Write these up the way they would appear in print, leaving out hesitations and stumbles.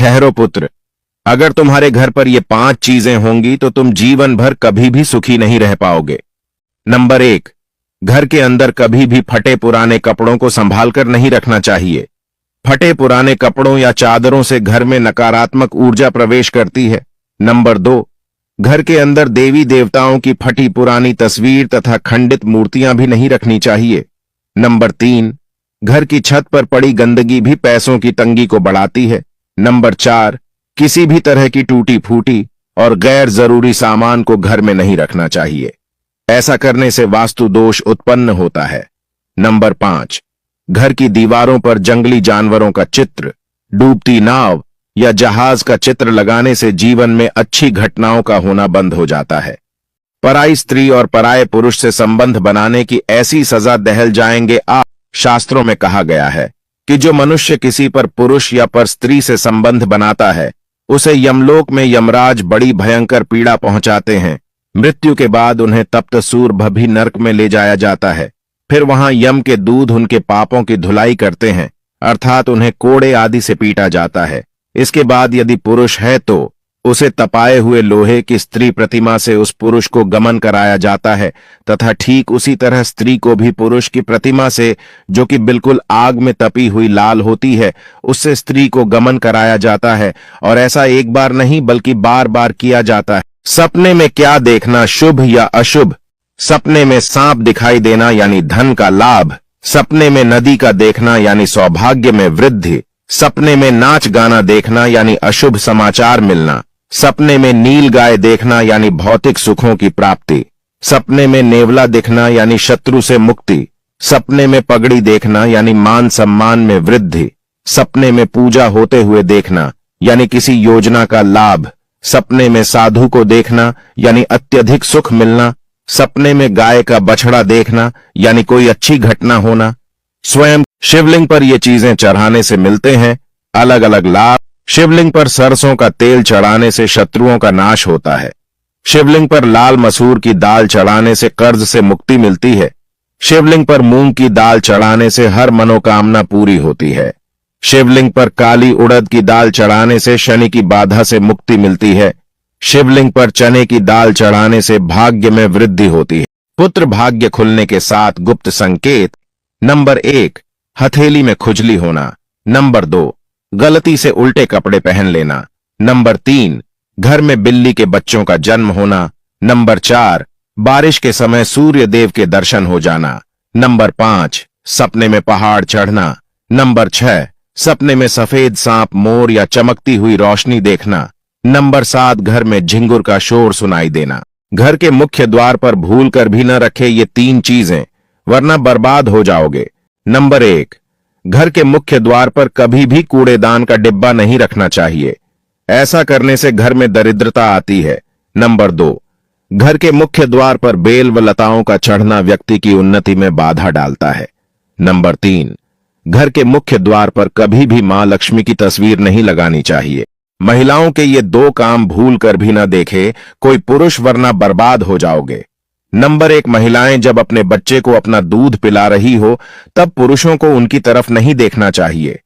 ठहरो पुत्र, अगर तुम्हारे घर पर ये 5 चीजें होंगी तो तुम जीवन भर कभी भी सुखी नहीं रह पाओगे। नंबर 1, घर के अंदर कभी भी फटे पुराने कपड़ों को संभाल कर नहीं रखना चाहिए। फटे पुराने कपड़ों या चादरों से घर में नकारात्मक ऊर्जा प्रवेश करती है। नंबर 2, घर के अंदर देवी देवताओं की फटी पुरानी तस्वीर तथा खंडित मूर्तियां भी नहीं रखनी चाहिए। नंबर 3, घर की छत पर पड़ी गंदगी भी पैसों की तंगी को बढ़ाती है। नंबर 4, किसी भी तरह की टूटी फूटी और गैर जरूरी सामान को घर में नहीं रखना चाहिए। ऐसा करने से वास्तु दोष उत्पन्न होता है। नंबर 5, घर की दीवारों पर जंगली जानवरों का चित्र, डूबती नाव या जहाज का चित्र लगाने से जीवन में अच्छी घटनाओं का होना बंद हो जाता है। पराई स्त्री और पराये पुरुष से संबंध बनाने की ऐसी सजा दहल जाएंगे आप। शास्त्रों में कहा गया है कि जो मनुष्य किसी पर पुरुष या पर स्त्री से संबंध बनाता है उसे यमलोक में यमराज बड़ी भयंकर पीड़ा पहुंचाते हैं। मृत्यु के बाद उन्हें तप्त सूर्य नरक में ले जाया जाता है। फिर वहां यम के दूध उनके पापों की धुलाई करते हैं, अर्थात उन्हें कोड़े आदि से पीटा जाता है। इसके बाद यदि पुरुष है तो उसे तपाए हुए लोहे की स्त्री प्रतिमा से उस पुरुष को गमन कराया जाता है तथा ठीक उसी तरह स्त्री को भी पुरुष की प्रतिमा से, जो कि बिल्कुल आग में तपी हुई लाल होती है, उससे स्त्री को गमन कराया जाता है। और ऐसा एक बार नहीं बल्कि बार बार किया जाता है। सपने में क्या देखना, शुभ या अशुभ? सपने में सांप दिखाई देना यानी धन का लाभ। सपने में नदी का देखना यानी सौभाग्य में वृद्धि। सपने में नाच गाना देखना यानी अशुभ समाचार मिलना। सपने में नील गाय देखना यानी भौतिक सुखों की प्राप्ति। सपने में नेवला दिखना यानी शत्रु से मुक्ति। सपने में पगड़ी देखना यानी मान सम्मान में वृद्धि। सपने में पूजा होते हुए देखना यानी किसी योजना का लाभ। सपने में साधु को देखना यानी अत्यधिक सुख मिलना। सपने में गाय का बछड़ा देखना यानी कोई अच्छी घटना होना। स्वयं शिवलिंग पर ये चीजें चढ़ाने से मिलते हैं अलग अलग लाभ। शिवलिंग पर सरसों का तेल चढ़ाने से शत्रुओं का नाश होता है। शिवलिंग पर लाल मसूर की दाल चढ़ाने से कर्ज से मुक्ति मिलती है। शिवलिंग पर मूंग की दाल चढ़ाने से हर मनोकामना पूरी होती है। शिवलिंग पर काली उड़द की दाल चढ़ाने से शनि की बाधा से मुक्ति मिलती है। शिवलिंग पर चने की दाल चढ़ाने से भाग्य में वृद्धि होती है। पुत्र भाग्य खुलने के 7 गुप्त संकेत। नंबर 1, हथेली में खुजली होना। नंबर 2, गलती से उल्टे कपड़े पहन लेना। नंबर 3, घर में बिल्ली के बच्चों का जन्म होना। नंबर 4, बारिश के समय सूर्य देव के दर्शन हो जाना। नंबर 5, सपने में पहाड़ चढ़ना। नंबर 6, सपने में सफेद सांप, मोर या चमकती हुई रोशनी देखना। नंबर 7, घर में झिंगुर का शोर सुनाई देना। घर के मुख्य द्वार पर भूल कर भी न रखे ये 3 चीजें, वरना बर्बाद हो जाओगे। नंबर 1, घर के मुख्य द्वार पर कभी भी कूड़ेदान का डिब्बा नहीं रखना चाहिए। ऐसा करने से घर में दरिद्रता आती है। नंबर 2, घर के मुख्य द्वार पर बेल व लताओं का चढ़ना व्यक्ति की उन्नति में बाधा डालता है। नंबर 3, घर के मुख्य द्वार पर कभी भी मां लक्ष्मी की तस्वीर नहीं लगानी चाहिए। महिलाओं के ये 2 काम भूल कर भी न देखे कोई पुरुष, वरना बर्बाद हो जाओगे। नंबर 1, महिलाएं जब अपने बच्चे को अपना दूध पिला रही हो तब पुरुषों को उनकी तरफ नहीं देखना चाहिए।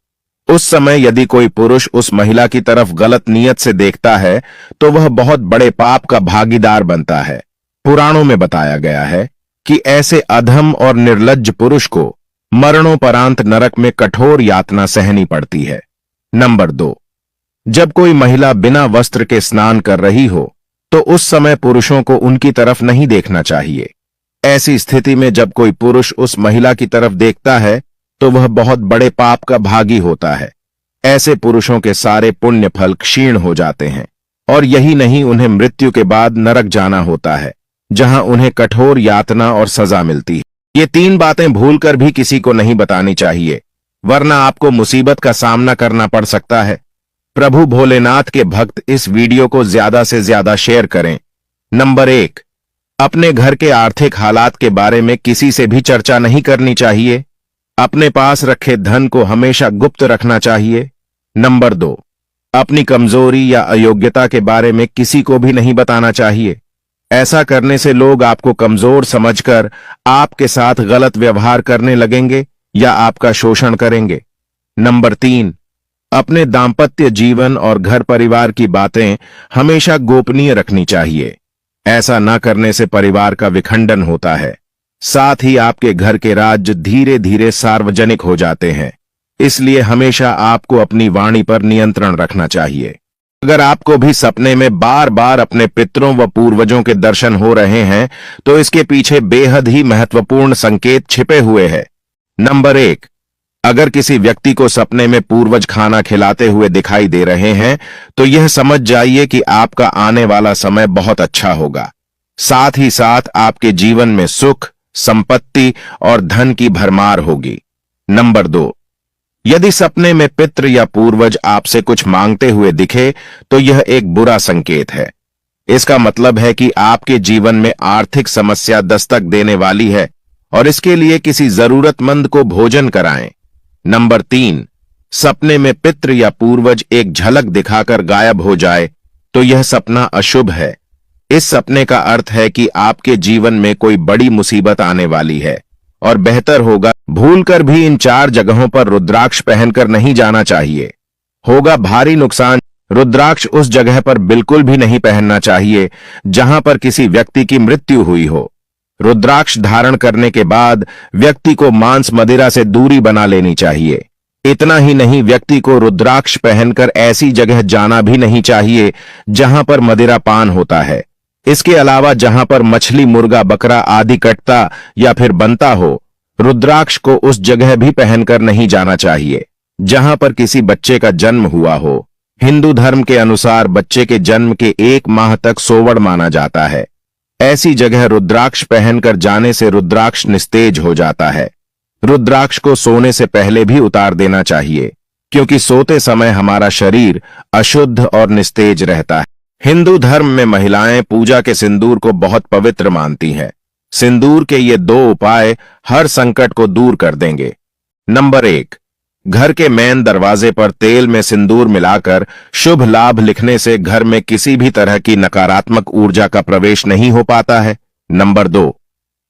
उस समय यदि कोई पुरुष उस महिला की तरफ गलत नीयत से देखता है तो वह बहुत बड़े पाप का भागीदार बनता है। पुराणों में बताया गया है कि ऐसे अधम और निर्लज्ज पुरुष को मरणोपरांत नरक में कठोर यातना सहनी पड़ती है। नंबर 2, जब कोई महिला बिना वस्त्र के स्नान कर रही हो तो उस समय पुरुषों को उनकी तरफ नहीं देखना चाहिए। ऐसी स्थिति में जब कोई पुरुष उस महिला की तरफ देखता है तो वह बहुत बड़े पाप का भागी होता है। ऐसे पुरुषों के सारे पुण्य फल क्षीण हो जाते हैं और यही नहीं, उन्हें मृत्यु के बाद नरक जाना होता है, जहां उन्हें कठोर यातना और सजा मिलती है। ये 3 बातें भूलकर भी किसी को नहीं बतानी चाहिए, वरना आपको मुसीबत का सामना करना पड़ सकता है। प्रभु भोलेनाथ के भक्त इस वीडियो को ज्यादा से ज्यादा शेयर करें। नंबर 1, अपने घर के आर्थिक हालात के बारे में किसी से भी चर्चा नहीं करनी चाहिए। अपने पास रखे धन को हमेशा गुप्त रखना चाहिए। नंबर 2, अपनी कमजोरी या अयोग्यता के बारे में किसी को भी नहीं बताना चाहिए। ऐसा करने से लोग आपको कमजोर समझकर आपके साथ गलत व्यवहार करने लगेंगे या आपका शोषण करेंगे। नंबर 3, अपने दाम्पत्य जीवन और घर परिवार की बातें हमेशा गोपनीय रखनी चाहिए। ऐसा न करने से परिवार का विखंडन होता है। साथ ही आपके घर के राज्य धीरे धीरे सार्वजनिक हो जाते हैं। इसलिए हमेशा आपको अपनी वाणी पर नियंत्रण रखना चाहिए। अगर आपको भी सपने में बार बार अपने पितरों व पूर्वजों के दर्शन हो रहे हैं, तो इसके पीछे बेहद ही महत्वपूर्ण संकेत छिपे हुए हैं। नंबर 1, अगर किसी व्यक्ति को सपने में पूर्वज खाना खिलाते हुए दिखाई दे रहे हैं, तो यह समझ जाइए कि आपका आने वाला समय बहुत अच्छा होगा। साथ ही साथ आपके जीवन में सुख, संपत्ति और धन की भरमार होगी। नंबर 2, यदि सपने में पितृ या पूर्वज आपसे कुछ मांगते हुए दिखे, तो यह एक बुरा संकेत है। इसका मतलब है कि आपके जीवन में आर्थिक समस्या दस्तक देने वाली है और इसके लिए किसी जरूरतमंद को भोजन कराएं। नंबर 3, सपने में पितृ या पूर्वज एक झलक दिखाकर गायब हो जाए, तो यह सपना अशुभ है। इस सपने का अर्थ है कि आपके जीवन में कोई बड़ी मुसीबत आने वाली है और बेहतर होगा भूलकर भी इन 4 जगहों पर रुद्राक्ष पहनकर नहीं जाना चाहिए। होगा भारी नुकसान। रुद्राक्ष उस जगह पर बिल्कुल भी नहीं पहनना चाहिए जहां पर किसी व्यक्ति की मृत्यु हुई हो। रुद्राक्ष धारण करने के बाद व्यक्ति को मांस मदिरा से दूरी बना लेनी चाहिए। इतना ही नहीं, व्यक्ति को रुद्राक्ष पहनकर ऐसी जगह जाना भी नहीं चाहिए जहां पर मदिरा पान होता है। इसके अलावा जहां पर मछली, मुर्गा, बकरा आदि कटता या फिर बनता हो, रुद्राक्ष को उस जगह भी पहनकर नहीं जाना चाहिए जहां पर किसी बच्चे का जन्म हुआ हो। हिंदू धर्म के अनुसार बच्चे के जन्म के 1 माह तक सोवड़ माना जाता है। ऐसी जगह रुद्राक्ष पहनकर जाने से रुद्राक्ष निस्तेज हो जाता है। रुद्राक्ष को सोने से पहले भी उतार देना चाहिए, क्योंकि सोते समय हमारा शरीर अशुद्ध और निस्तेज रहता है। हिंदू धर्म में महिलाएं पूजा के सिंदूर को बहुत पवित्र मानती हैं। सिंदूर के ये 2 उपाय हर संकट को दूर कर देंगे। नंबर 1, घर के मेन दरवाजे पर तेल में सिंदूर मिलाकर शुभ लाभ लिखने से घर में किसी भी तरह की नकारात्मक ऊर्जा का प्रवेश नहीं हो पाता है। नंबर 2,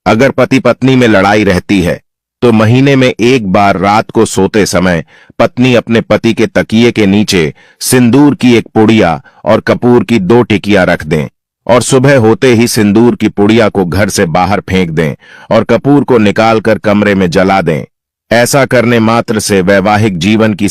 अगर पति पत्नी में लड़ाई रहती है, तो महीने में 1 बार रात को सोते समय पत्नी अपने पति के तकिए के नीचे सिंदूर की 1 पुड़िया और कपूर की 2 टिकिया रख दें और सुबह होते ही सिंदूर की पुड़िया को घर से बाहर फेंक दें और कपूर को निकालकर कमरे में जला दें। ऐसा करने मात्र से वैवाहिक जीवन की